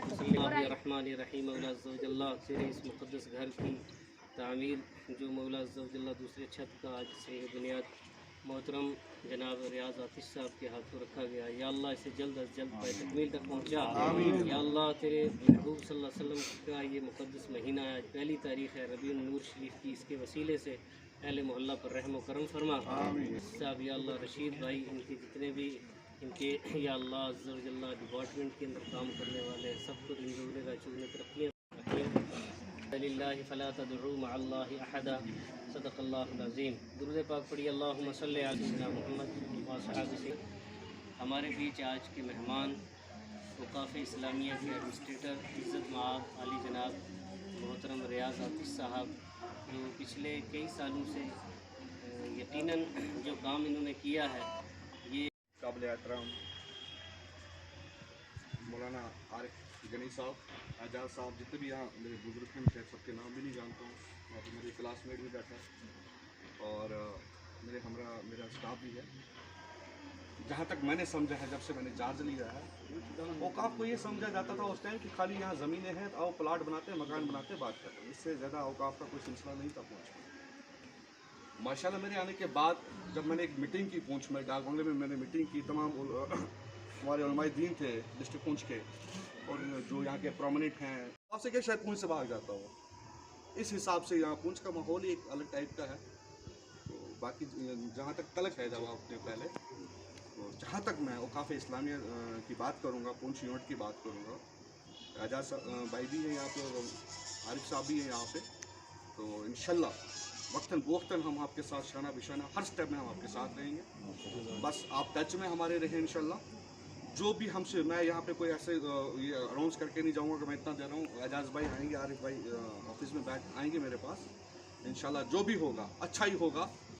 الرحمن الرحیم مولا عز و جل تیرے اس مقدس گھر کی تعمیر جو مولا عز و جل دوسرے چھت کا آج سے بنیاد محترم جناب ریاض عاطف صاحب کے ہاتھوں رکھا گیا، یا اللہ اسے جلد از جلد پائے تکمیل تک پہنچا۔ یا اللہ تیرے محبوب صلی اللہ علیہ وسلم کا یہ مقدس مہینہ ہے، آج پہلی تاریخ ہے ربیع النور شریف کی، اس کے وسیلے سے اہل محلہ پر رحم و کرم فرما۔ صاحب یا اللہ رشید بھائی، ان کے جتنے بھی ان کے یا اللہ عز و جل ڈپارٹمنٹ کے اندر کام کرنے والے ہیں، سب کو دن دگنے رچوں میں ترقیاں للہ فلا تدعوا مع اللہ احدا، صدق اللہ العظیم۔ درود پاک پڑھی، اللہم صلی علی سیدنا محمد وصحابہ سے۔ ہمارے بیچ آج کے مہمان اوقاف اسلامیہ کے ایڈمنسٹریٹر عزت مآب عالی جناب محترم ریاض عاطف صاحب، جو پچھلے کئی سالوں سے یقیناً جو کام انہوں نے کیا ہے، یہ قابل احترام مولانا عارف غنی صاحب، اعجاز صاحب، جتنے بھی یہاں میرے بزرگ ہیں، میں سب کے نام بھی نہیں جانتا ہوں، اور میرے کلاس میٹ بھی بیٹھا ہے، اور میرے ہمراہ میرا اسٹاف بھی ہے۔ جہاں تک میں نے سمجھا ہے، جب سے میں نے چارج لیا ہے، اوقاف کو یہ سمجھا جاتا تھا اس ٹائم کہ خالی یہاں زمینیں ہیں، آؤ پلاٹ بناتے ہیں، مکان بناتے ہیں، بات کرتے ہیں، اس سے زیادہ اوقاف کا کوئی سلسلہ نہیں تھا پہنچ میں۔ ماشاءاللہ میرے آنے کے بعد جب میں نے ایک میٹنگ کی پونچھ میں، ڈاک بنگلے میں نے میٹنگ کی، تمام ہمارے علماء دین تھے ڈسٹرکٹ پونچھ کے، اور جو یہاں کے پرومننٹ ہیں، آپ سے کیا شاید پونچھ سے بھاگ جاتا ہو، اس حساب سے یہاں پونچھ کا ماحول ایک الگ ٹائپ کا ہے۔ تو باقی جہاں تک تلک ہے جب آپ نے پہلے، تو جہاں تک میں اوقاف اسلامیہ کی بات کروں گا، پونچھ یونٹ کی بات کروں گا، اعجاز بھائی بھی ہیں یہاں پہ اور عارف صاحب بھی ہیں یہاں پہ، تو انشاءاللہ وقتاً فوقتاً ہم آپ کے ساتھ شانہ بشانہ ہر سٹیپ میں ہم آپ کے ساتھ رہیں گے، بس آپ ٹچ میں ہمارے رہیں انشاءاللہ۔ جو بھی ہم سے، میں یہاں پہ کوئی ایسے یہ اناؤنس کر کے نہیں جاؤں گا کہ میں اتنا دے رہا ہوں، اعجاز بھائی آئیں گے، عارف بھائی آفس میں بیٹھ آئیں گے میرے پاس، انشاءاللہ جو بھی ہوگا اچھا ہی ہوگا۔